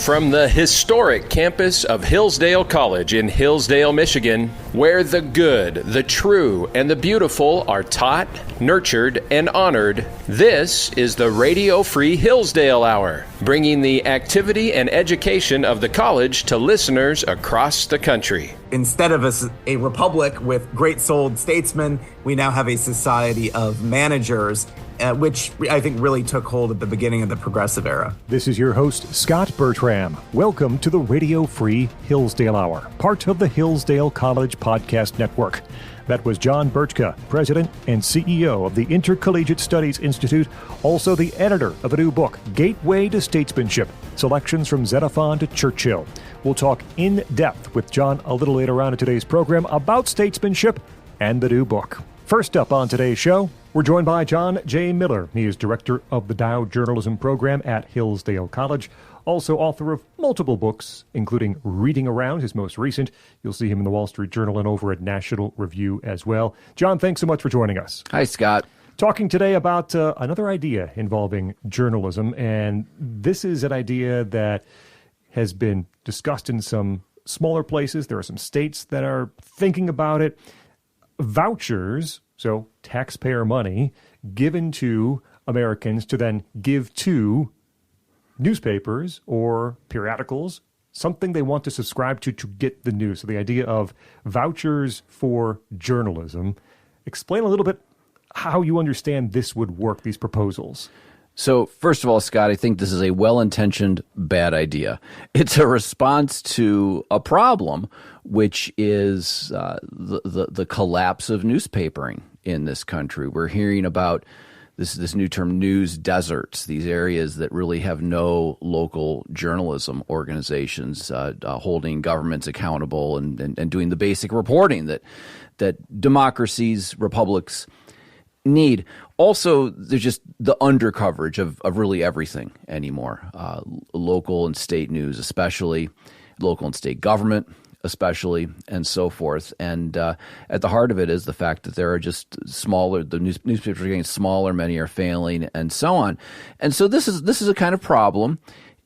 From the historic campus of Hillsdale College in Hillsdale, Michigan, where the good, the true, and the beautiful are taught, nurtured, and honored, this is the Radio Free Hillsdale Hour, bringing the activity and education of the college to listeners across the country. Instead of a republic with great-souled statesmen, we now have a society of managers, which I think really took hold at the beginning of the progressive era. This is your host, Scot Bertram. Welcome to the Radio Free Hillsdale Hour, part of the Hillsdale College Podcast Network. That was John Burtka, President and CEO of the Intercollegiate Studies Institute, also the editor of a new book, Gateway to Statesmanship, Selections from Xenophon to Churchill. We'll talk in depth with John a little later on in today's program about statesmanship and the new book. First up on today's show, we're joined by John J. Miller. He is director of the Dow Journalism Program at Hillsdale College, also author of multiple books, including Reading Around, his most recent. You'll see him in the Wall Street Journal and over at National Review as well. John, thanks so much for joining us. Hi, Scott. Talking today about another idea involving journalism, and this is an idea that has been discussed in some smaller places. There are some states that are thinking about it. Vouchers, so taxpayer money, given to Americans to then give to newspapers or periodicals, something they want to subscribe to get the news. So the idea of vouchers for journalism. Explain a little bit how you understand this would work, these proposals. So, first of all, Scott, I think this is a well-intentioned bad idea. It's a response to a problem, which is the collapse of newspapering in this country. We're hearing about this new term, news deserts, these areas that really have no local journalism organizations holding governments accountable and doing the basic reporting that democracies, republics need. Also, there's just the undercoverage of really everything anymore. Local and state news, especially local and state government, especially, and so forth. And at the heart of it is the fact that there are just smaller, the newspapers are getting smaller, many are failing, and so on. And so this is a kind of problem.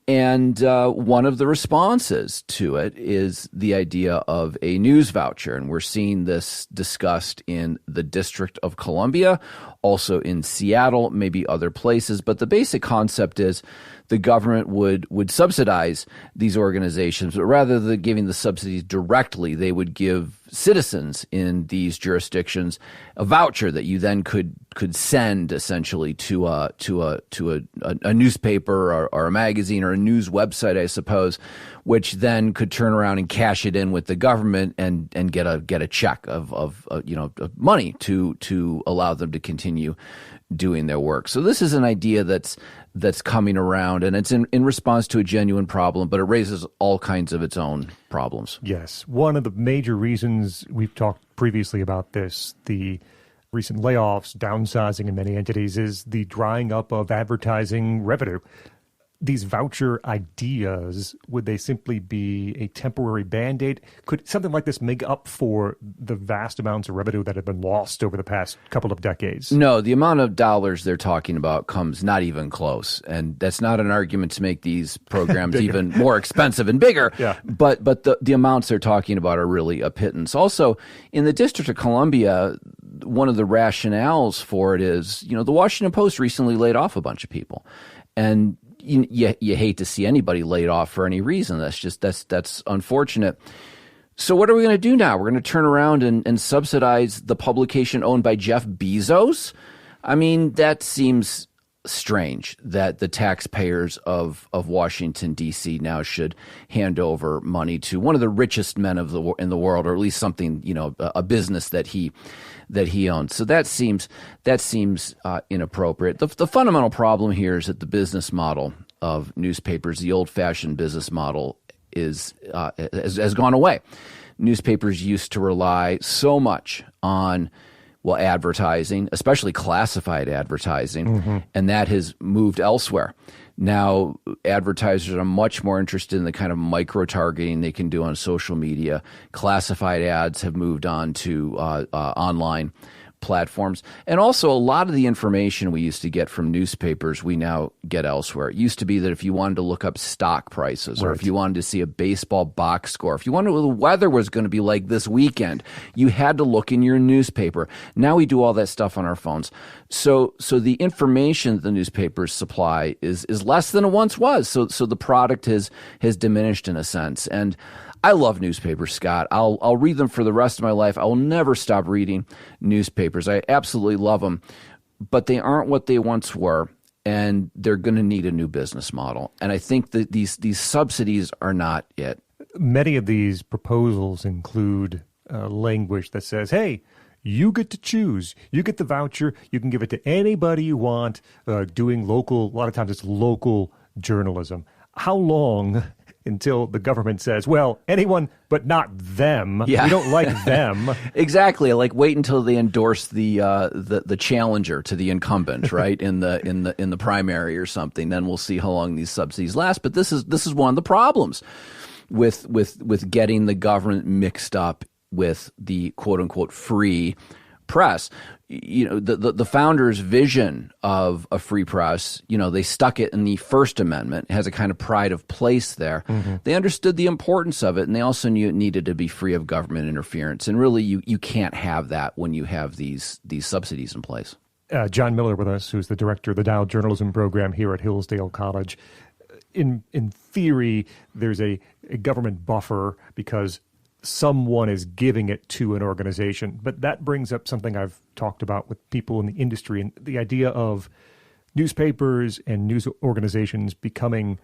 And one of the responses to it is the idea of a news voucher. And we're seeing this discussed in the District of Columbia, also in Seattle, maybe other places. But the basic concept is the government would subsidize these organizations, but rather than giving the subsidies directly, they would give citizens in these jurisdictions a voucher that you then could send essentially to a newspaper or a magazine or a news website, I suppose, which then could turn around and cash it in with the government and get a check of money to allow them to continue doing their work. So this is an idea that's coming around, and it's in response to a genuine problem, but it raises all kinds of its own problems. Yes. One of the major reasons we've talked previously about this, the recent layoffs, downsizing in many entities, is the drying up of advertising revenue. These voucher ideas, would they simply be a temporary Band-Aid? Could something like this make up for the vast amounts of revenue that have been lost over the past couple of decades? No, the amount of dollars they're talking about comes not even close. And that's not an argument to make these programs even more expensive and bigger. Yeah. But the amounts they're talking about are really a pittance. Also, in the District of Columbia, one of the rationales for it is, the Washington Post recently laid off a bunch of people. And you hate to see anybody laid off for any reason. That's unfortunate. So what are we going to do now? We're going to turn around and subsidize the publication owned by Jeff Bezos? I mean, that seems strange that the taxpayers of Washington, D.C. now should hand over money to one of the richest men in the world, or at least something, a business that he owns. So that seems inappropriate. The fundamental problem here is that the business model of newspapers, the old-fashioned business model, has gone away. Newspapers used to rely so much on advertising, especially classified advertising, and that has moved elsewhere. Now, advertisers are much more interested in the kind of micro-targeting they can do on social media. Classified ads have moved on to online platforms. And also, a lot of the information we used to get from newspapers, we now get elsewhere. It used to be that if you wanted to look up stock prices, or if you wanted to see a baseball box score, if you wanted to know what the weather was going to be like this weekend, you had to look in your newspaper. Now we do all that stuff on our phones. So the information that the newspapers supply is less than it once was. So the product has diminished in a sense. And I love newspapers, Scott. I'll read them for the rest of my life. I will never stop reading newspapers. I absolutely love them, but they aren't what they once were, and they're going to need a new business model. And I think that these subsidies are not it. Many of these proposals include language that says, hey, you get to choose. You get the voucher. You can give it to anybody you want, doing local, a lot of times it's local journalism. How long until the government says, well, anyone but not them. Yeah. We don't like them. Exactly. Like wait until they endorse the challenger to the incumbent, right? in the primary or something. Then we'll see how long these subsidies last. But this is one of the problems with getting the government mixed up with the quote unquote free press. You know, the founders' vision of a free press, you know, they stuck it in the First Amendment. It has a kind of pride of place there. Mm-hmm. They understood the importance of it, and they also knew it needed to be free of government interference. And really, you can't have that when you have these subsidies in place. John Miller with us, who's the director of the Dow Journalism Program here at Hillsdale College. In theory, there's a government buffer because someone is giving it to an organization. But that brings up something I've talked about with people in the industry, and the idea of newspapers and news organizations becoming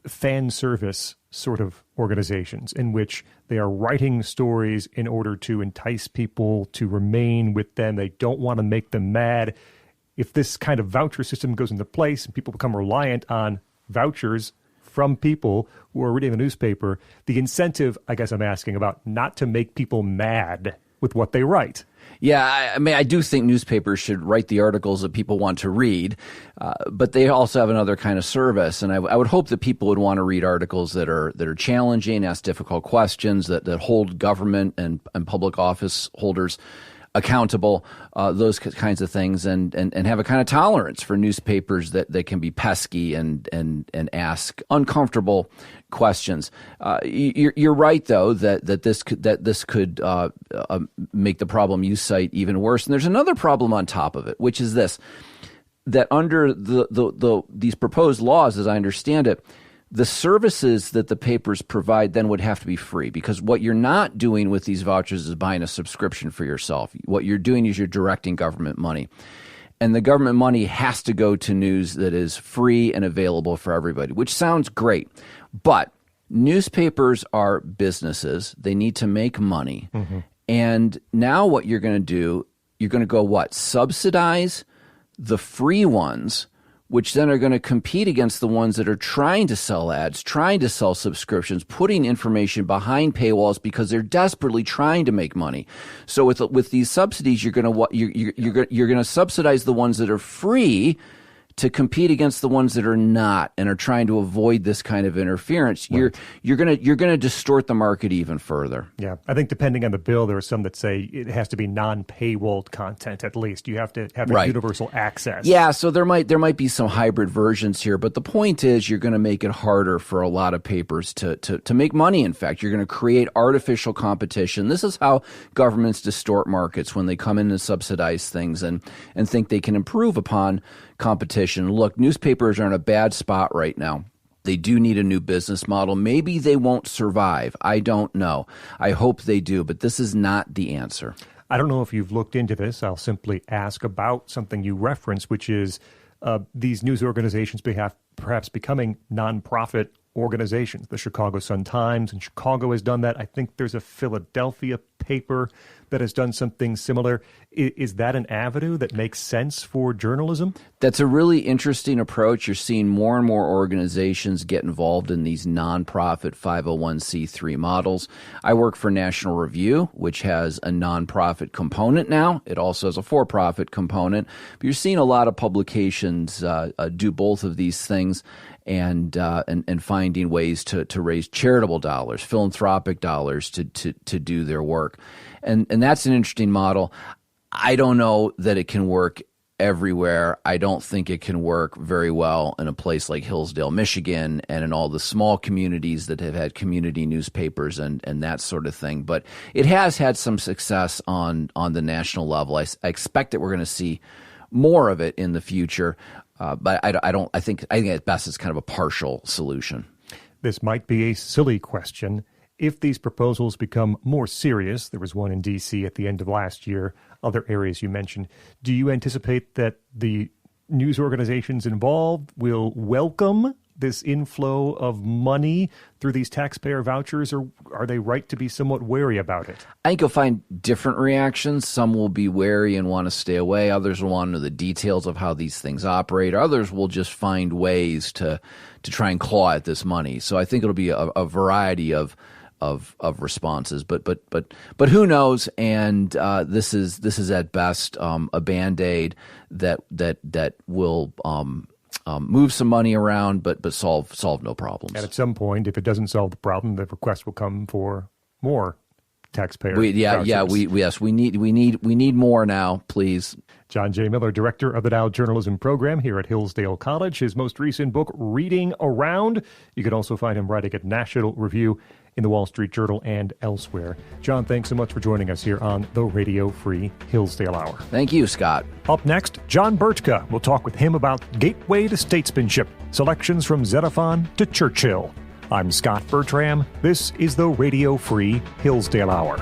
fan service sort of organizations in which they are writing stories in order to entice people to remain with them. They don't want to make them mad. If this kind of voucher system goes into place and people become reliant on vouchers from people who are reading the newspaper, the incentive, I guess I'm asking about, not to make people mad with what they write. Yeah, I mean, I do think newspapers should write the articles that people want to read, but they also have another kind of service. And I would hope that people would want to read articles that are challenging, ask difficult questions, that hold government and public office holders accountable, those kinds of things, and have a kind of tolerance for newspapers that can be pesky and ask uncomfortable questions. You're right, though, that this could make the problem you cite even worse. And there's another problem on top of it, which is this: that under these proposed laws, as I understand it, the services that the papers provide then would have to be free, because what you're not doing with these vouchers is buying a subscription for yourself. What you're doing is you're directing government money. And the government money has to go to news that is free and available for everybody, which sounds great. But newspapers are businesses. They need to make money. Mm-hmm. And now what you're going to do, you're going to go what? Subsidize the free ones, which then are going to compete against the ones that are trying to sell ads, trying to sell subscriptions, putting information behind paywalls because they're desperately trying to make money. So with these subsidies, you're going to subsidize the ones that are free to compete against the ones that are not and are trying to avoid this kind of interference. Right. You're going to distort the market even further. Yeah, I think depending on the bill, there are some that say it has to be non-paywalled content at least. You have to have a universal access. Yeah, so there might be some hybrid versions here, but the point is you're going to make it harder for a lot of papers to make money. In fact, you're going to create artificial competition. This is how governments distort markets when they come in and subsidize things and think they can improve upon competition. Look, newspapers are in a bad spot right now. They do need a new business model. Maybe they won't survive. I don't know. I hope they do, but this is not the answer. I don't know if you've looked into this. I'll simply ask about something you referenced, which is these news organizations perhaps becoming nonprofit organizations. The Chicago Sun-Times in Chicago has done that. I think there's a Philadelphia paper that has done something similar. Is that an avenue that makes sense for journalism? That's a really interesting approach. You're seeing more and more organizations get involved in these nonprofit 501c3 models. I work for National Review, which has a nonprofit component now. It also has a for-profit component. But you're seeing a lot of publications do both of these things and finding ways to raise charitable dollars, philanthropic dollars to do their work. And that's an interesting model. I don't know that it can work everywhere. I don't think it can work very well in a place like Hillsdale, Michigan, and in all the small communities that have had community newspapers and that sort of thing. But it has had some success on the national level. I expect that we're going to see more of it in the future. But I think at best it's kind of a partial solution. This might be a silly question. If these proposals become more serious, there was one in D.C. at the end of last year, other areas you mentioned, do you anticipate that the news organizations involved will welcome this inflow of money through these taxpayer vouchers, or are they right to be somewhat wary about it? I think you'll find different reactions. Some will be wary and want to stay away. Others will want to know the details of how these things operate. Others will just find ways to try and claw at this money. So I think it'll be a variety of responses, but who knows? And this is at best a Band-Aid that will move some money around, but solve no problems. And at some point, if it doesn't solve the problem, the request will come for more taxpayer vouchers. We need more now, please. John J. Miller, director of the Dow Journalism Program here at Hillsdale College. His most recent book, Reading Around. You can also find him writing at National Review, in the Wall Street Journal, and elsewhere. John, thanks so much for joining us here on the Radio Free Hillsdale Hour. Thank you, Scott. Up next, John Burtka. We'll talk with him about Gateway to Statesmanship, selections from Xenophon to Churchill. I'm Scot Bertram. This is the Radio Free Hillsdale Hour.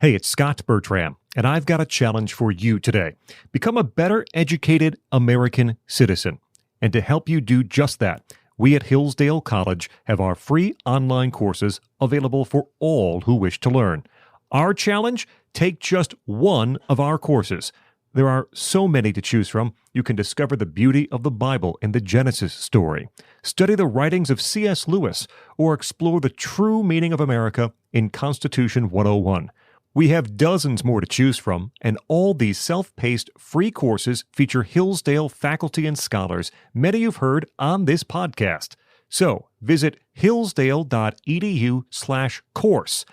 Hey, it's Scot Bertram, and I've got a challenge for you today. Become a better educated American citizen. And to help you do just that, we at Hillsdale College have our free online courses available for all who wish to learn. Our challenge? Take just one of our courses. There are so many to choose from. You can discover the beauty of the Bible and the Genesis story, study the writings of C.S. Lewis, or explore the true meaning of America in Constitution 101. We have dozens more to choose from, and all these self-paced free courses feature Hillsdale faculty and scholars, many you've heard on this podcast. So visit hillsdale.edu/course, COURSE,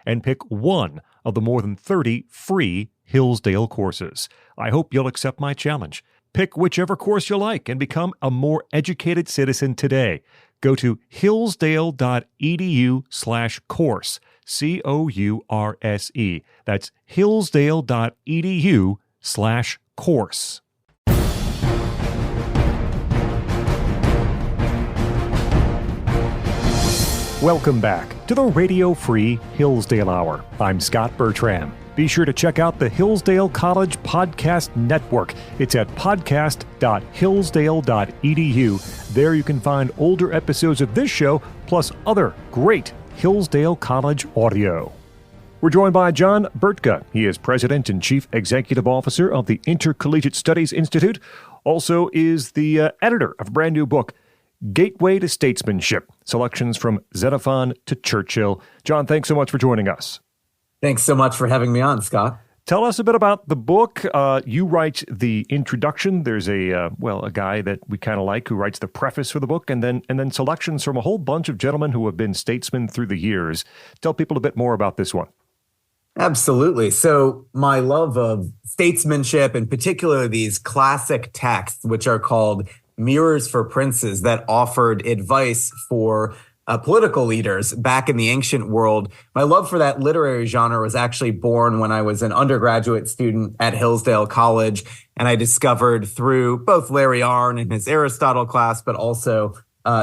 and pick one of the more than 30 free Hillsdale courses. I hope you'll accept my challenge. Pick whichever course you like and become a more educated citizen today. Go to hillsdale.edu/course, COURSE. That's hillsdale.edu/course. Welcome back to the Radio Free Hillsdale Hour. I'm Scot Bertram. Be sure to check out the Hillsdale College Podcast Network. It's at podcast.hillsdale.edu. There you can find older episodes of this show, plus other great Hillsdale College audio. We're joined by John Burtka. He is President and Chief Executive Officer of the Intercollegiate Studies Institute. Also is the editor of a brand new book, Gateway to Statesmanship, selections from Xenophon to Churchill. John, thanks so much for joining us. Thanks so much for having me on, Scott. Tell us a bit about the book. You write the introduction. There's a guy that we kind of like who writes the preface for the book, and then selections from a whole bunch of gentlemen who have been statesmen through the years. Tell people a bit more about this one. Absolutely. So my love of statesmanship, in particular these classic texts, which are called Mirrors for Princes, that offered advice for political leaders back in the ancient world. My love for that literary genre was actually born when I was an undergraduate student at Hillsdale College, and I discovered through both Larry Arnn and his Aristotle class, but also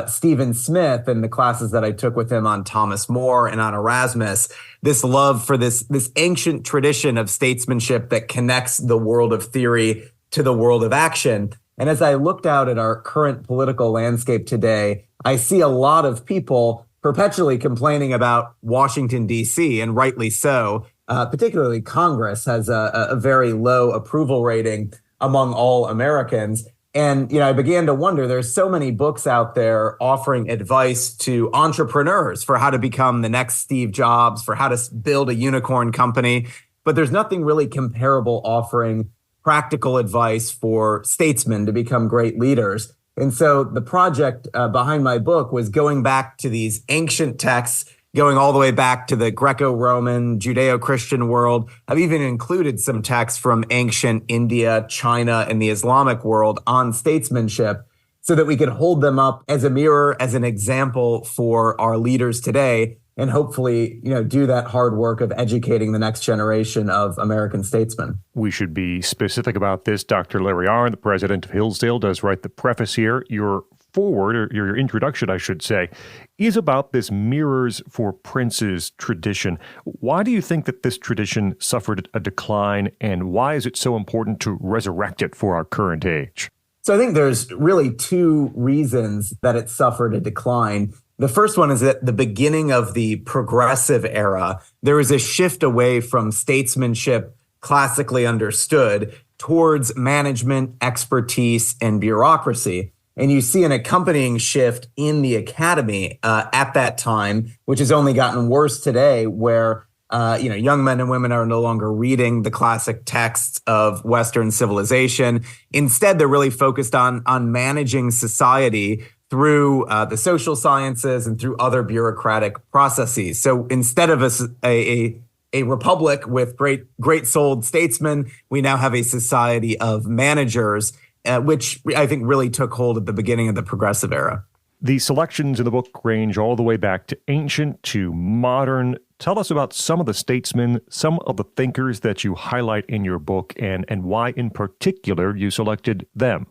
Stephen Smith and the classes that I took with him on Thomas More and on Erasmus, this love for this ancient tradition of statesmanship that connects the world of theory to the world of action. And as I looked out at our current political landscape today, I see a lot of people perpetually complaining about Washington, D.C., and rightly so. Particularly Congress has a very low approval rating among all Americans. And, I began to wonder, there's so many books out there offering advice to entrepreneurs for how to become the next Steve Jobs, for how to build a unicorn company. but there's nothing really comparable offering practical advice for statesmen to become great leaders. And so the project behind my book was going back to these ancient texts, going all the way back to the Greco-Roman, Judeo-Christian world. I've even included some texts from ancient India, China, and the Islamic world on statesmanship so that we could hold them up as a mirror, as an example for our leaders today, and hopefully, do that hard work of educating the next generation of American statesmen. We should be specific about this. Dr. Larry Arnn, the president of Hillsdale, does write the preface here. Your forward, or your introduction, I should say, is about this Mirrors for Princes tradition. Why do you think that this tradition suffered a decline, and why is it so important to resurrect it for our current age? So I think there's really two reasons that it suffered a decline. The first one is at the beginning of the progressive era, there was a shift away from statesmanship classically understood towards management, expertise, and bureaucracy. And you see an accompanying shift in the academy at that time, which has only gotten worse today, where young men and women are no longer reading the classic texts of Western civilization. Instead, they're really focused on managing society through the social sciences and through other bureaucratic processes. So instead of a republic with great-souled statesmen, we now have a society of managers, which I think really took hold at the beginning of the progressive era. The selections in the book range all the way back to ancient to modern. Tell us about some of the statesmen, some of the thinkers that you highlight in your book, and why in particular you selected them.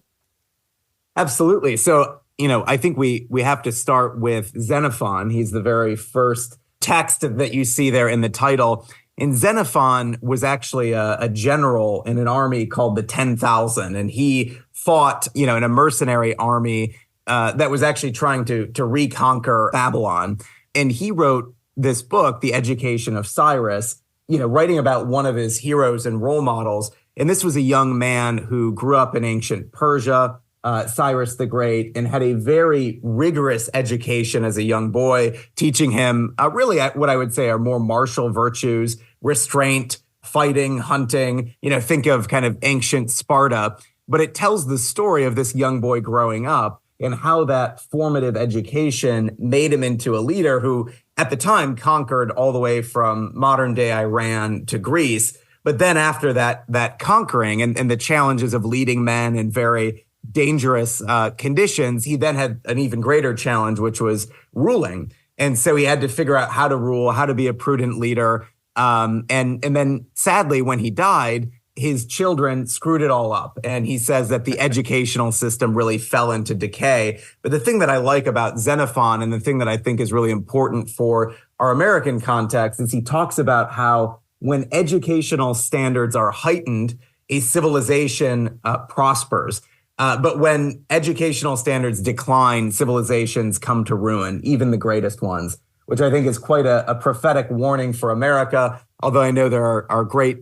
Absolutely. So, I think we have to start with Xenophon. He's the very first text that you see there in the title. And Xenophon was actually a general in an army called the 10,000. And he fought, in a mercenary army that was actually trying to reconquer Babylon. And he wrote this book, The Education of Cyrus, writing about one of his heroes and role models. And this was a young man who grew up in ancient Persia, Cyrus the Great, and had a very rigorous education as a young boy, teaching him really what I would say are more martial virtues, restraint, fighting, hunting, think of kind of ancient Sparta. But it tells the story of this young boy growing up and how that formative education made him into a leader who at the time conquered all the way from modern day Iran to Greece. But then after that conquering and the challenges of leading men in very dangerous conditions, he then had an even greater challenge, which was ruling. And so he had to figure out how to rule, how to be a prudent leader. And then sadly, when he died, his children screwed it all up. And he says that the educational system really fell into decay. But the thing that I like about Xenophon, and the thing that I think is really important for our American context, is he talks about how when educational standards are heightened, a civilization prospers. But when educational standards decline, civilizations come to ruin, even the greatest ones, which I think is quite a prophetic warning for America. Although I know there are great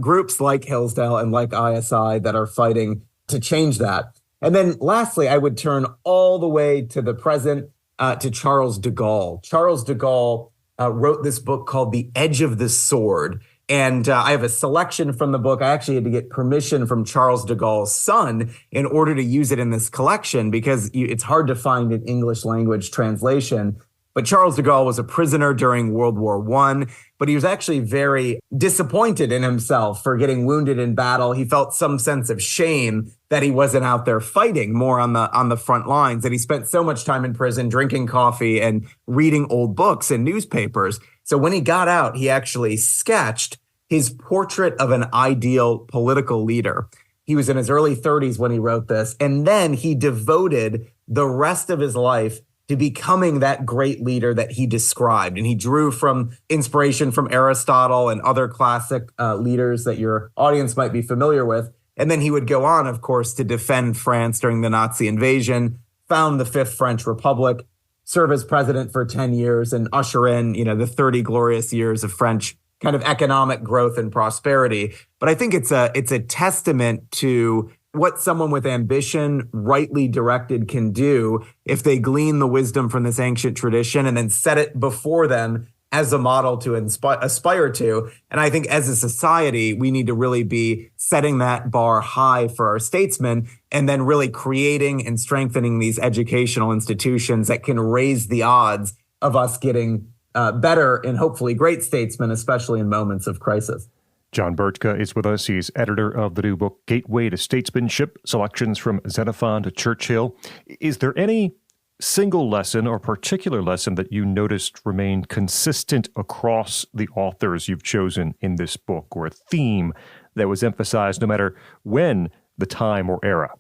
groups like Hillsdale and like ISI that are fighting to change that. And then lastly, I would turn all the way to the present to Charles de Gaulle. Charles de Gaulle wrote this book called The Edge of the Sword. And I have a selection from the book. I actually had to get permission from Charles de Gaulle's son in order to use it in this collection because it's hard to find an English language translation. But Charles de Gaulle was a prisoner during World War I, but he was actually very disappointed in himself for getting wounded in battle. He felt some sense of shame that he wasn't out there fighting more on the front lines, that he spent so much time in prison drinking coffee and reading old books and newspapers. So when he got out, he actually sketched his portrait of an ideal political leader. He was in his early 30s when he wrote this, and then he devoted the rest of his life to becoming that great leader that he described. And he drew from inspiration from Aristotle and other classic leaders that your audience might be familiar with. And then he would go on, of course, to defend France during the Nazi invasion, found the Fifth French Republic, serve as president for 10 years, and usher in, the 30 glorious years of French kind of economic growth and prosperity. But I think it's a testament to what someone with ambition, rightly directed, can do if they glean the wisdom from this ancient tradition and then set it before them as a model to aspire to. And I think as a society, we need to really be setting that bar high for our statesmen and then really creating and strengthening these educational institutions that can raise the odds of us getting better and hopefully great statesmen, especially in moments of crisis. John Burtka is with us. He's editor of the new book, Gateway to Statesmanship, Selections from Xenophon to Churchill. Is there any single lesson or particular lesson that you noticed remained consistent across the authors you've chosen in this book, or a theme that was emphasized no matter when the time or era?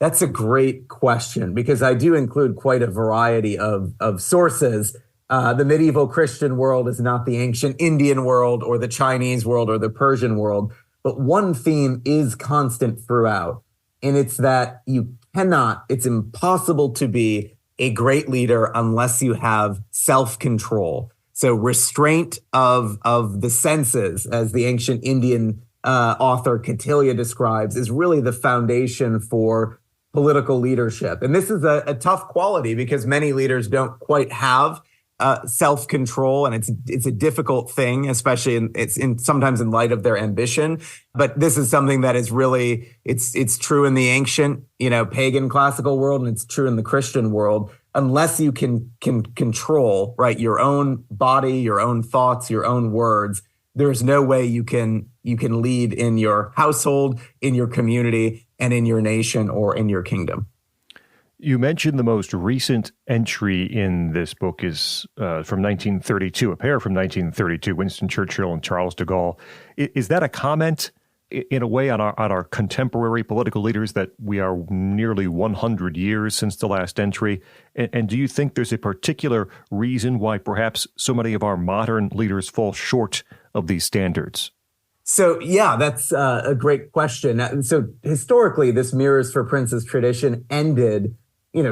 That's a great question, because I do include quite a variety of sources. The medieval Christian world is not the ancient Indian world or the Chinese world or the Persian world. But one theme is constant throughout, and it's that it's impossible to be a great leader unless you have self-control. So restraint of the senses, as the ancient Indian author Kautilya describes, is really the foundation for political leadership. And this is a tough quality because many leaders don't quite have self-control, and it's a difficult thing, especially sometimes in light of their ambition. But this is something that is really it's true in the ancient, pagan classical world, and it's true in the Christian world. Unless you can control, right, your own body, your own thoughts, your own words, there's no way you can lead in your household, in your community, and in your nation or in your kingdom. You mentioned the most recent entry in this book is from 1932, a pair from 1932, Winston Churchill and Charles de Gaulle. Is that a comment, in a way, on our contemporary political leaders, that we are nearly 100 years since the last entry? And do you think there's a particular reason why perhaps so many of our modern leaders fall short of these standards? So, yeah, that's a great question. So historically, this Mirrors for Princes tradition ended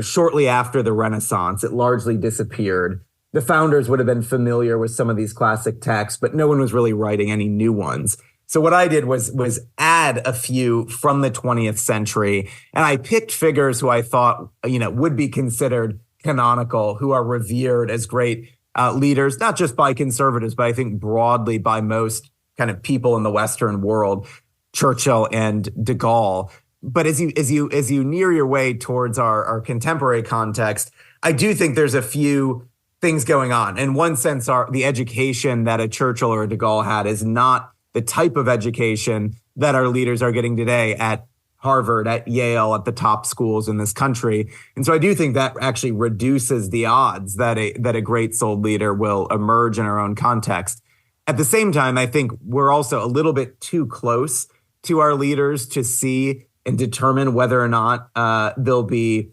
shortly after the Renaissance. It largely disappeared. The founders would have been familiar with some of these classic texts, but no one was really writing any new ones. So what I did was add a few from the 20th century, and I picked figures who I thought, would be considered canonical, who are revered as great leaders, not just by conservatives, but I think broadly by most kind of people in the Western world, Churchill and de Gaulle. But as you near your way towards our contemporary context, I do think there's a few things going on. In one sense, the education that a Churchill or a de Gaulle had is not the type of education that our leaders are getting today at Harvard, at Yale, at the top schools in this country. And so I do think that actually reduces the odds that a great-souled leader will emerge in our own context. At the same time, I think we're also a little bit too close to our leaders to see and determine whether or not they'll be,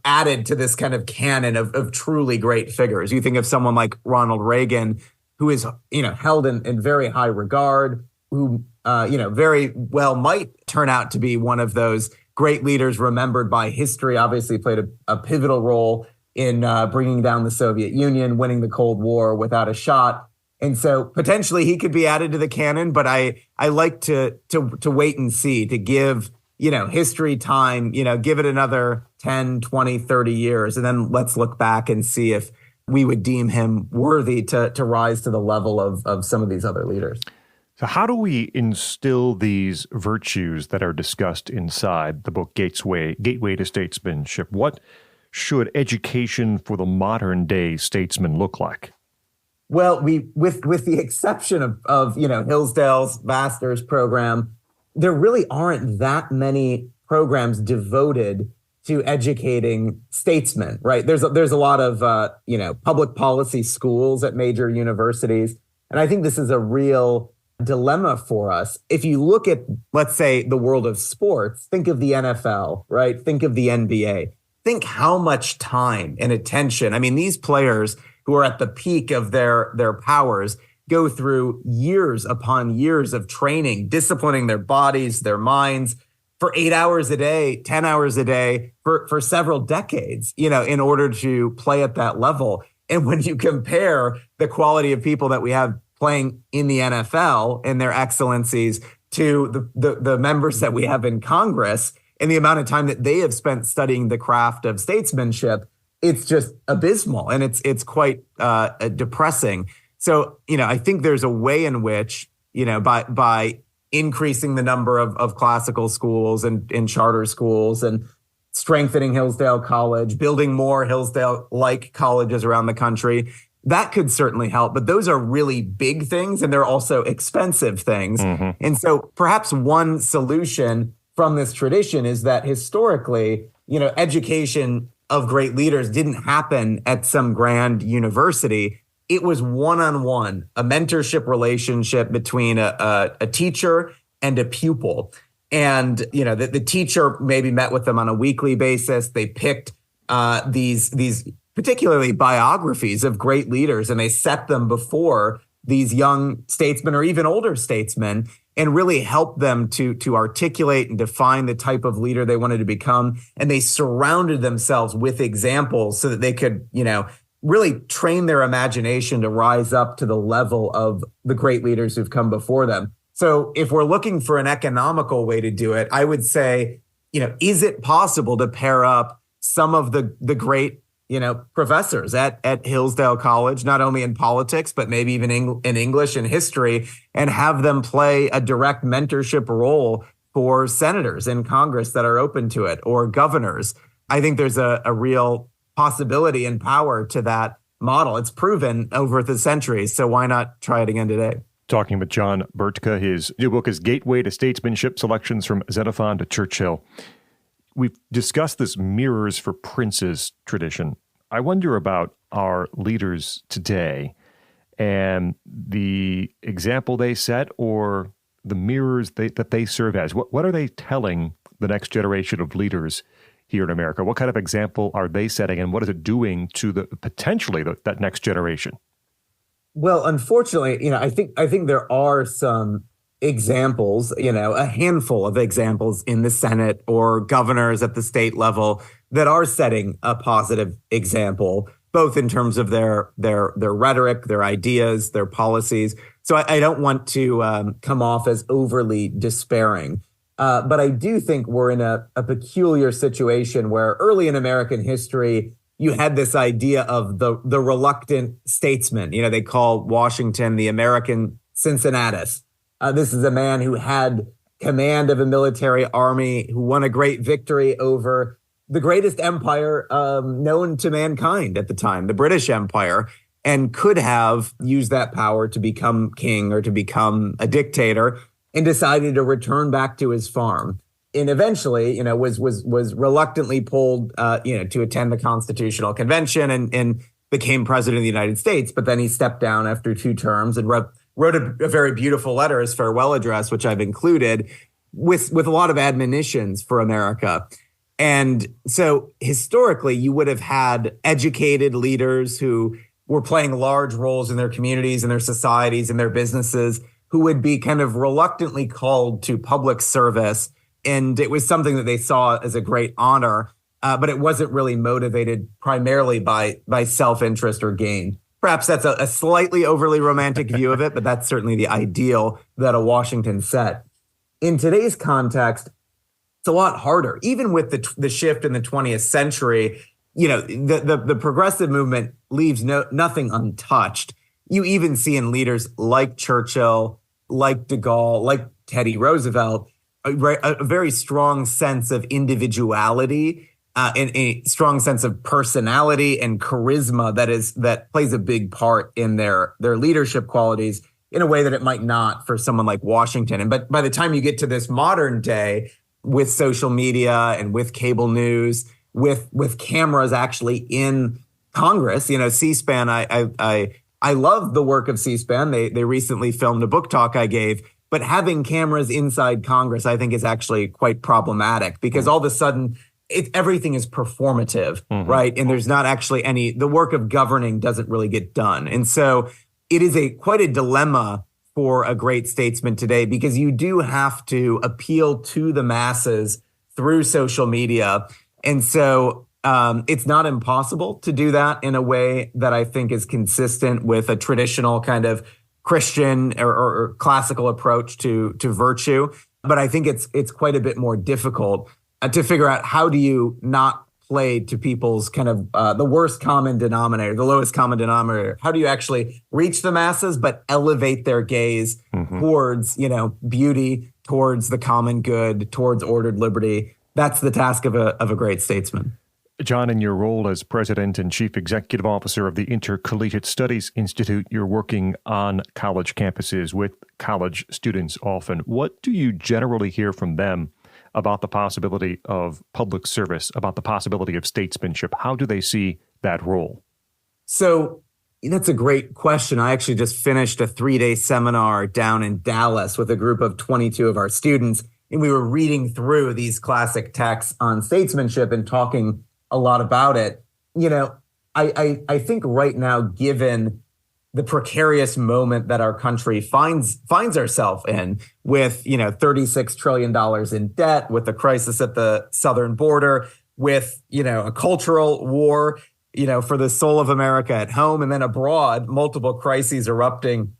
added to this kind of canon of truly great figures. You think of someone like Ronald Reagan, who is, held in very high regard, who, very well might turn out to be one of those great leaders remembered by history. Obviously played a pivotal role in bringing down the Soviet Union, winning the Cold War without a shot. And so potentially he could be added to the canon, but I like to wait and see, to give history time, give it another 10, 20, 30 years. And then let's look back and see if we would deem him worthy to rise to the level of some of these other leaders. So how do we instill these virtues that are discussed inside the book Gateway to Statesmanship? What should education for the modern day statesman look like? Well, with the exception of Hillsdale's Master's program, there really aren't that many programs devoted to educating statesmen, right? There's a lot of public policy schools at major universities, and I think this is a real dilemma for us. If you look at, let's say, the world of sports, think of the NFL, right? Think of the NBA. Think how much time and attention. I mean, these players who are at the peak of their powers go through years upon years of training, disciplining their bodies, their minds for 8 hours a day, 10 hours a day for several decades, in order to play at that level. And when you compare the quality of people that we have playing in the NFL and their excellencies to the members that we have in Congress and the amount of time that they have spent studying the craft of statesmanship, it's just abysmal, and it's quite depressing. So, I think there's a way in which, by increasing the number of classical schools and charter schools and strengthening Hillsdale College, building more Hillsdale-like colleges around the country, that could certainly help. But those are really big things, and they're also expensive things. And so perhaps one solution from this tradition is that historically, education of great leaders didn't happen at some grand university. It was one-on-one, a mentorship relationship between a teacher and a pupil. And, the teacher maybe met with them on a weekly basis. They picked these particularly biographies of great leaders, and they set them before these young statesmen or even older statesmen and really helped them to articulate and define the type of leader they wanted to become. And they surrounded themselves with examples so that they could, really train their imagination to rise up to the level of the great leaders who've come before them. So if we're looking for an economical way to do it, I would say, is it possible to pair up some of the great, professors at Hillsdale College, not only in politics, but maybe even in English and history, and have them play a direct mentorship role for senators in Congress that are open to it, or governors? I think there's a real possibility and power to that model. It's proven over the centuries, so why not try it again today? Talking with John Burtka. His new book is Gateway to Statesmanship, Selections from Xenophon to Churchill. We've discussed this mirrors for princes tradition. I wonder about our leaders today and the example they set or the mirrors that they serve as. What are they telling the next generation of leaders here in America? What kind of example are they setting, and what is it doing to potentially that next generation? Well, unfortunately, I think there are some examples, a handful of examples in the Senate or governors at the state level that are setting a positive example, both in terms of their rhetoric, their ideas, their policies. So I don't want to come off as overly despairing. But I do think we're in a peculiar situation where early in American history, you had this idea of the reluctant statesman. They call Washington the American Cincinnatus. This is a man who had command of a military army, who won a great victory over the greatest empire known to mankind at the time, the British Empire, and could have used that power to become king or to become a dictator, and decided to return back to his farm. And eventually, was reluctantly pulled, to attend the Constitutional Convention and became president of the United States. But then he stepped down after 2 terms and wrote a very beautiful letter, his farewell address, which I've included, with a lot of admonitions for America. And so historically, you would have had educated leaders who were playing large roles in their communities and their societies and their businesses, who would be kind of reluctantly called to public service. And it was something that they saw as a great honor, but it wasn't really motivated primarily by self-interest or gain. Perhaps that's a slightly overly romantic view of it, but that's certainly the ideal that a Washington set. In today's context, it's a lot harder. Even with the shift in the 20th century, the progressive movement leaves nothing untouched. You even see in leaders like Churchill, like de Gaulle, like Teddy Roosevelt, a very strong sense of individuality and a strong sense of personality and charisma that plays a big part in their leadership qualities in a way that it might not for someone like Washington. But by the time you get to this modern day, with social media and with cable news, with cameras actually in Congress, C-SPAN, I love the work of C-SPAN. They recently filmed a book talk I gave, but having cameras inside Congress, I think, is actually quite problematic because all of a sudden everything is performative, right? And there's not actually the work of governing doesn't really get done. And so it is quite a dilemma for a great statesman today, because you do have to appeal to the masses through social media. And so it's not impossible to do that in a way that I think is consistent with a traditional kind of Christian or classical approach to virtue. But I think it's quite a bit more difficult to figure out how do you not played to people's kind of the worst common denominator, the lowest common denominator. How do you actually reach the masses, but elevate their gaze towards, beauty, towards the common good, towards ordered liberty? That's the task of a great statesman. John, in your role as president and chief executive officer of the Intercollegiate Studies Institute, you're working on college campuses with college students often. What do you generally hear from them about the possibility of public service, about the possibility of statesmanship? How do they see that role? So that's a great question. I actually just finished a 3-day seminar down in Dallas with a group of 22 of our students, and we were reading through these classic texts on statesmanship and talking a lot about it. I think right now, given the precarious moment that our country finds ourselves in, with $36 trillion in debt, with the crisis at the southern border, with a cultural war, for the soul of America at home, and then abroad, multiple crises erupting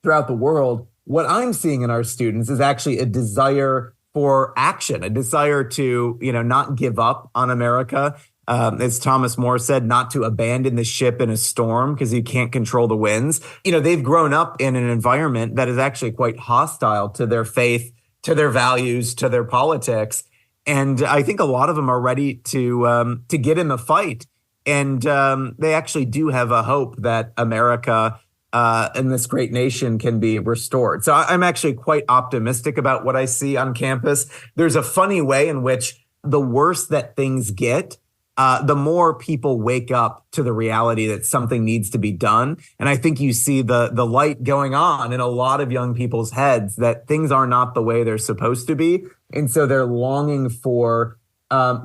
throughout the world. What I'm seeing in our students is actually a desire for action, a desire to, not give up on America. As Thomas More said, not to abandon the ship in a storm because you can't control the winds. They've grown up in an environment that is actually quite hostile to their faith, to their values, to their politics. And I think a lot of them are ready to get in the fight. And they actually do have a hope that America and this great nation can be restored. So I'm actually quite optimistic about what I see on campus. There's a funny way in which the worse that things get, the more people wake up to the reality that something needs to be done. And I think you see the light going on in a lot of young people's heads that things are not the way they're supposed to be. And so they're longing for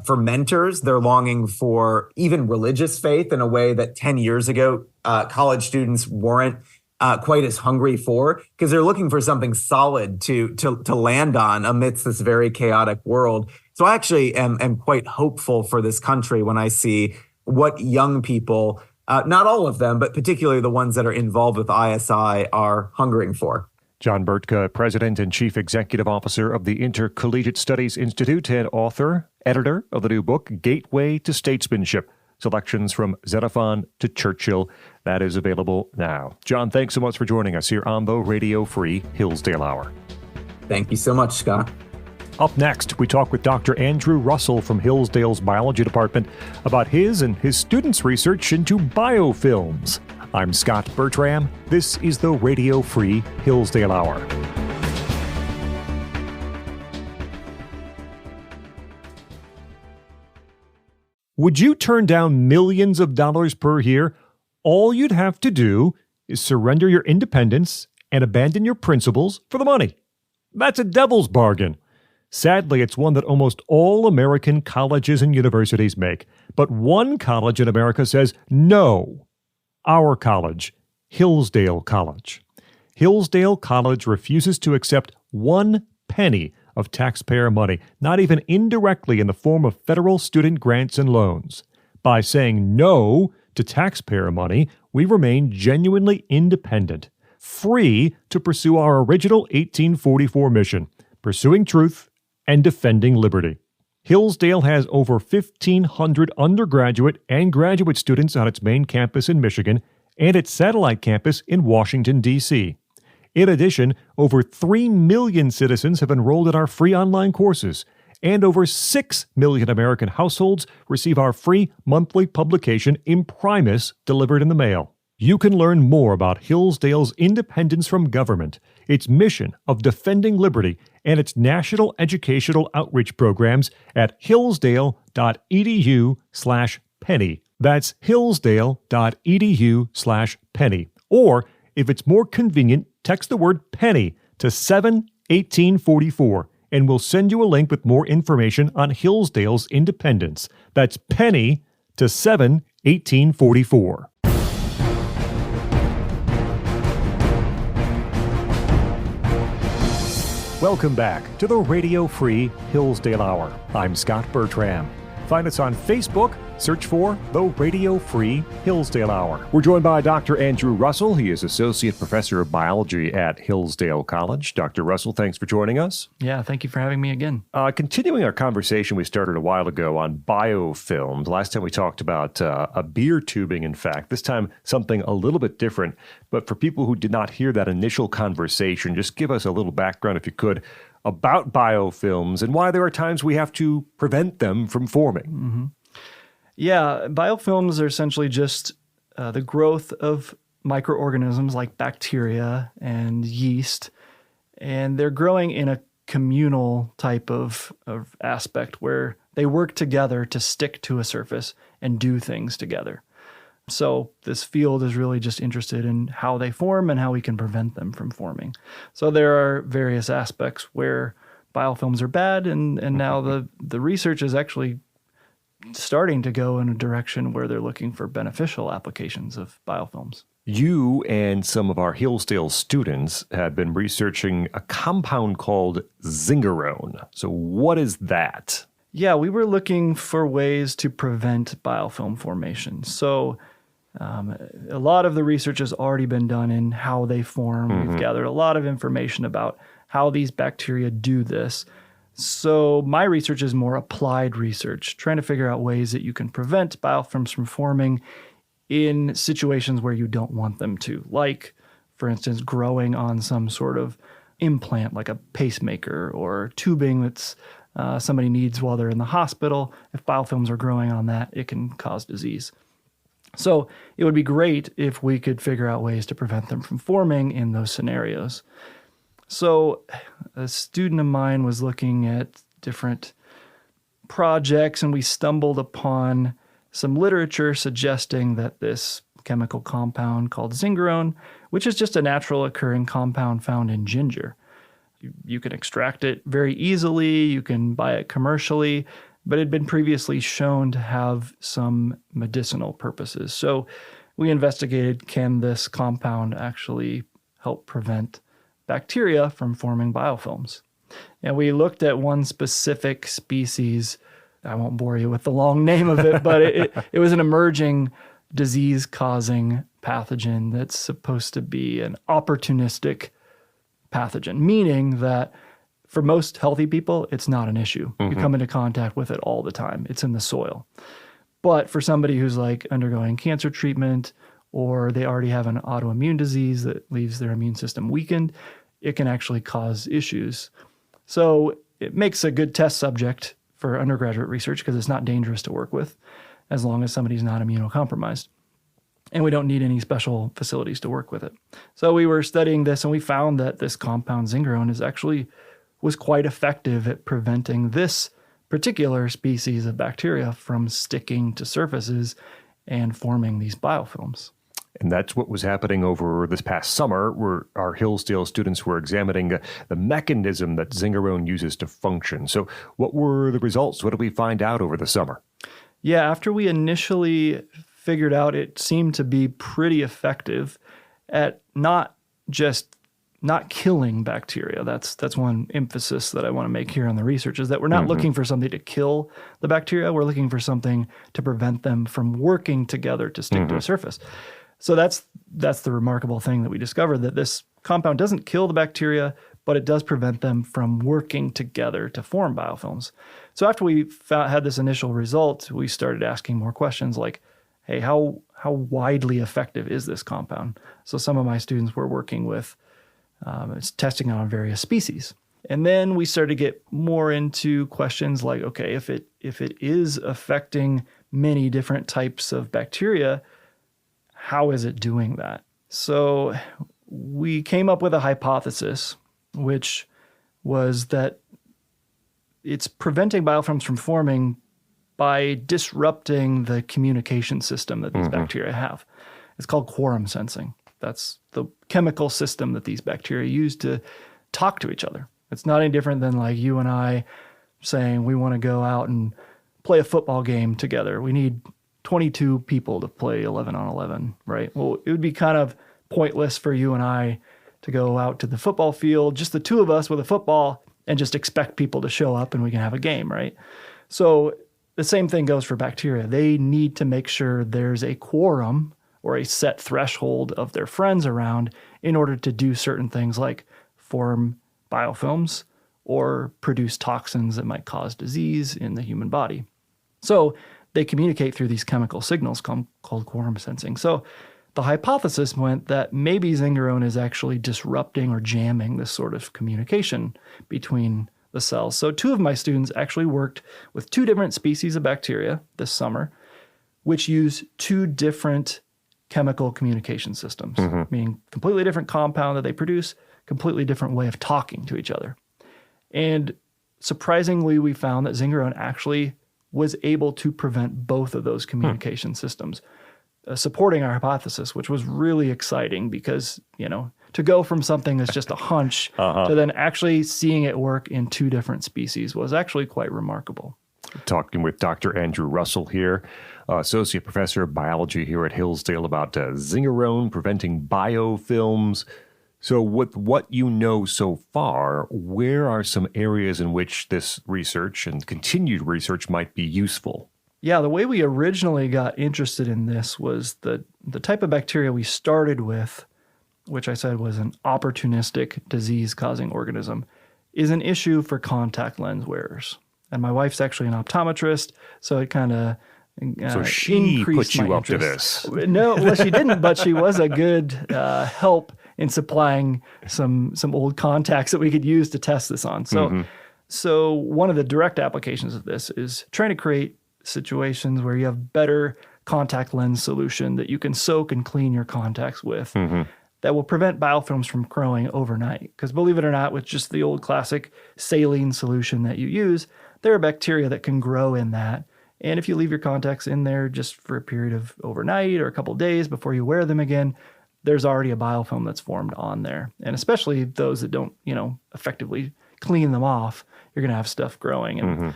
mentors. They're longing for even religious faith in a way that 10 years ago, college students weren't quite as hungry for, because they're looking for something solid to land on amidst this very chaotic world. So I actually am quite hopeful for this country when I see what young people, not all of them, but particularly the ones that are involved with ISI, are hungering for. John Burtka, President and Chief Executive Officer of the Intercollegiate Studies Institute and editor of the new book, Gateway to Statesmanship, Selections from Xenophon to Churchill. That is available now. John, thanks so much for joining us here on the Radio Free Hillsdale Hour. Thank you so much, Scott. Up next, we talk with Dr. Andrew Russell from Hillsdale's Biology Department about his and his students' research into biofilms. I'm Scot Bertram. This is the Radio Free Hillsdale Hour. Would you turn down millions of dollars per year? All you'd have to do is surrender your independence and abandon your principles for the money. That's a devil's bargain. Sadly, it's one that almost all American colleges and universities make. But one college in America says no. Our college, Hillsdale College. Hillsdale College refuses to accept 1 penny of taxpayer money, not even indirectly in the form of federal student grants and loans. By saying no to taxpayer money, we remain genuinely independent, free to pursue our original 1844 mission, pursuing truth and defending liberty. Hillsdale has over 1,500 undergraduate and graduate students on its main campus in Michigan and its satellite campus in Washington, D.C. In addition, over 3 million citizens have enrolled in our free online courses, and over 6 million American households receive our free monthly publication Imprimis delivered in the mail. You can learn more about Hillsdale's independence from government, its mission of defending liberty, and its national educational outreach programs at hillsdale.edu/penny. That's hillsdale.edu/penny. Or, if it's more convenient, text the word penny to 71844, and we'll send you a link with more information on Hillsdale's independence. That's penny to 71844. Welcome back to the Radio Free Hillsdale Hour. I'm Scot Bertram. Find us on Facebook. Search for the Radio Free Hillsdale Hour. We're joined by Dr. Andrew Russell. He is Associate Professor of Biology at Hillsdale College. Dr. Russell, thanks for joining us. Yeah, thank you for having me again. Continuing our conversation we started a while ago on biofilms. Last time we talked about a beer tubing, in fact. This time, something a little bit different. But for people who did not hear that initial conversation, just give us a little background, if you could, about biofilms and why there are times we have to prevent them from forming. Mm-hmm. Yeah, biofilms are essentially just the growth of microorganisms like bacteria and yeast, and they're growing in a communal type of aspect where they work together to stick to a surface and do things together. So this field is really just interested in how they form and how we can prevent them from forming. So there are various aspects where biofilms are bad, and now the research is actually starting to go in a direction where they're looking for beneficial applications of biofilms. You and some of our Hillsdale students have been researching a compound called zingerone. So what is that? Yeah, we were looking for ways to prevent biofilm formation. So a lot of the research has already been done in how they form. We've gathered a lot of information about how these bacteria do this. So my research is more applied research, trying to figure out ways that you can prevent biofilms from forming in situations where you don't want them to, like, for instance, growing on some sort of implant like a pacemaker or tubing that's somebody needs while they're in the hospital. If biofilms are growing on that, it can cause disease. So it would be great if we could figure out ways to prevent them from forming in those scenarios. So a student of mine was looking at different projects, and we stumbled upon some literature suggesting that this chemical compound called zingerone, which is just a natural occurring compound found in ginger. You can extract it very easily, you can buy it commercially, but it had been previously shown to have some medicinal purposes. So we investigated, can this compound actually help prevent bacteria from forming biofilms? And we looked at one specific species. I won't bore you with the long name of it, but it was an emerging disease-causing pathogen that's supposed to be an opportunistic pathogen, meaning that for most healthy people, it's not an issue. You come into contact with it all the time. It's in the soil. But for somebody who's like undergoing cancer treatment, or they already have an autoimmune disease that leaves their immune system weakened, it can actually cause issues. So it makes a good test subject for undergraduate research because it's not dangerous to work with as long as somebody's not immunocompromised. And we don't need any special facilities to work with it. So we were studying this, and we found that this compound zingerone was quite effective at preventing this particular species of bacteria from sticking to surfaces and forming these biofilms. And that's what was happening over this past summer, where our Hillsdale students were examining the mechanism that zingerone uses to function. So what were the results? What did we find out over the summer? Yeah, after we initially figured out it seemed to be pretty effective at not killing bacteria. That's one emphasis that I want to make here on the research, is that we're not looking for something to kill the bacteria. We're looking for something to prevent them from working together to stick to a surface. So that's the remarkable thing that we discovered, that this compound doesn't kill the bacteria, but it does prevent them from working together to form biofilms. So after we had this initial result, we started asking more questions like, hey, how widely effective is this compound? So some of my students were working with testing it on various species. And then we started to get more into questions like, okay, if it is affecting many different types of bacteria, how is it doing that? So we came up with a hypothesis, which was that it's preventing biofilms from forming by disrupting the communication system that these bacteria have. It's called quorum sensing. That's the chemical system that these bacteria use to talk to each other. It's not any different than like you and I saying we want to go out and play a football game together. We need 22 people to play 11 on 11, right? Well, it would be kind of pointless for you and I to go out to the football field, just the two of us with a football, and just expect people to show up and we can have a game, right? So the same thing goes for bacteria. They need to make sure there's a quorum or a set threshold of their friends around in order to do certain things like form biofilms or produce toxins that might cause disease in the human body. So they communicate through these chemical signals called quorum sensing. So the hypothesis went that maybe zingerone is actually disrupting or jamming this sort of communication between the cells. So 2 of my students actually worked with 2 different species of bacteria this summer, which use 2 different chemical communication systems, meaning completely different compound that they produce, completely different way of talking to each other. And surprisingly, we found that zingerone actually was able to prevent both of those communication systems, supporting our hypothesis, which was really exciting because, to go from something that's just a hunch to then actually seeing it work in 2 different species was actually quite remarkable. Talking with Dr. Andrew Russell here, Associate Professor of Biology here at Hillsdale, about zingerone preventing biofilms. So with what you know so far, where are some areas in which this research and continued research might be useful? Yeah, the way we originally got interested in this was the type of bacteria we started with, which I said was an opportunistic disease-causing organism, is an issue for contact lens wearers. And my wife's actually an optometrist, so it kind of so she put you up to interest. this. No, well, she didn't, but she was a good help in supplying some old contacts that we could use to test this on. So one of the direct applications of this is trying to create situations where you have better contact lens solution that you can soak and clean your contacts with that will prevent biofilms from growing overnight. Because believe it or not, with just the old classic saline solution that you use, there are bacteria that can grow in that. And if you leave your contacts in there just for a period of overnight or a couple of days before you wear them again, there's already a biofilm that's formed on there. And especially those that don't, effectively clean them off, you're going to have stuff growing. And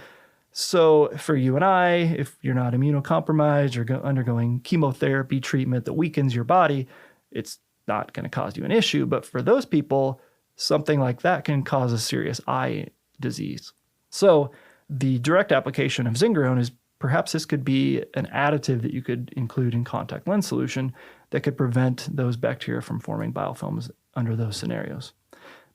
so for you and I, if you're not immunocompromised or undergoing chemotherapy treatment that weakens your body, it's not going to cause you an issue. But for those people, something like that can cause a serious eye disease. So the direct application of zingerone is perhaps this could be an additive that you could include in contact lens solution that could prevent those bacteria from forming biofilms under those scenarios.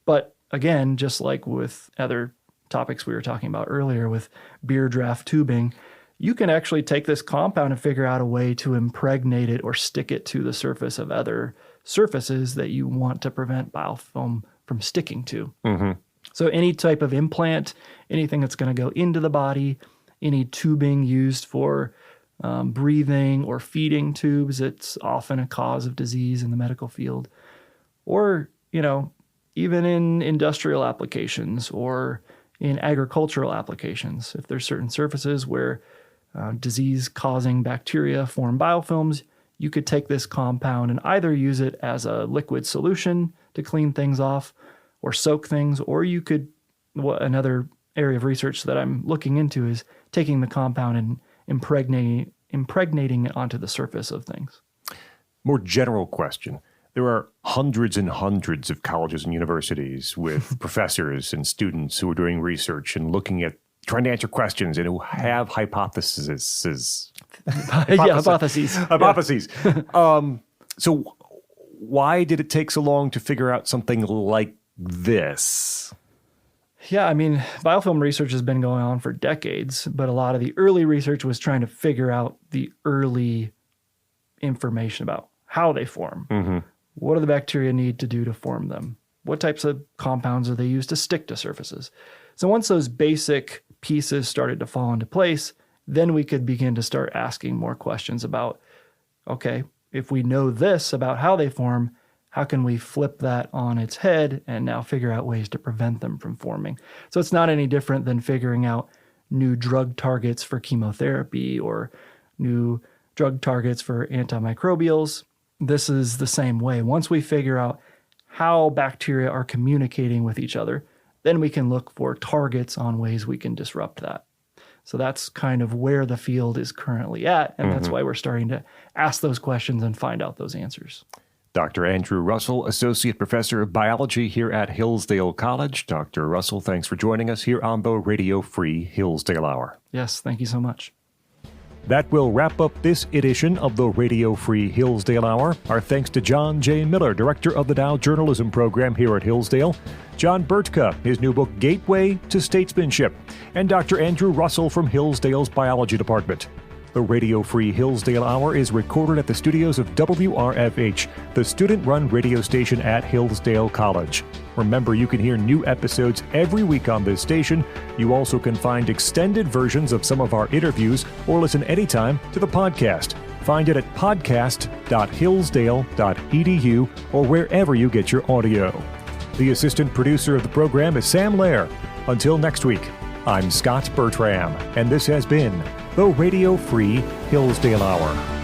But again, just like with other topics we were talking about earlier with beer draft tubing, you can actually take this compound and figure out a way to impregnate it or stick it to the surface of other surfaces that you want to prevent biofilm from sticking to. So any type of implant, anything that's going to go into the body, any tubing used for breathing or feeding tubes, it's often a cause of disease in the medical field. Or, even in industrial applications or in agricultural applications, if there's certain surfaces where disease-causing bacteria form biofilms, you could take this compound and either use it as a liquid solution to clean things off or soak things, or you could, another area of research that I'm looking into is taking the compound and impregnating it onto the surface of things. More general question. There are hundreds and hundreds of colleges and universities with professors and students who are doing research and trying to answer questions and who have hypotheses. Hypotheses. Hypotheses. So why did it take so long to figure out something like this? Yeah, biofilm research has been going on for decades, but a lot of the early research was trying to figure out the early information about how they form. What do the bacteria need to do to form them? What types of compounds are they used to stick to surfaces? So once those basic pieces started to fall into place, then we could begin to start asking more questions about, okay, if we know this about how they form, how can we flip that on its head and now figure out ways to prevent them from forming? So it's not any different than figuring out new drug targets for chemotherapy or new drug targets for antimicrobials. This is the same way. Once we figure out how bacteria are communicating with each other, then we can look for targets on ways we can disrupt that. So that's kind of where the field is currently at, and that's why we're starting to ask those questions and find out those answers. Dr. Andrew Russell, Associate Professor of Biology here at Hillsdale College. Dr. Russell, thanks for joining us here on the Radio Free Hillsdale Hour. Yes, thank you so much. That will wrap up this edition of the Radio Free Hillsdale Hour. Our thanks to John J. Miller, Director of the Dow Journalism Program here at Hillsdale, John Burtka, his new book Gateway to Statesmanship, and Dr. Andrew Russell from Hillsdale's Biology Department. The Radio Free Hillsdale Hour is recorded at the studios of WRFH, the student-run radio station at Hillsdale College. Remember, you can hear new episodes every week on this station. You also can find extended versions of some of our interviews or listen anytime to the podcast. Find it at podcast.hillsdale.edu or wherever you get your audio. The assistant producer of the program is Sam Lair. Until next week, I'm Scot Bertram, and this has been the Radio Free Hillsdale Hour.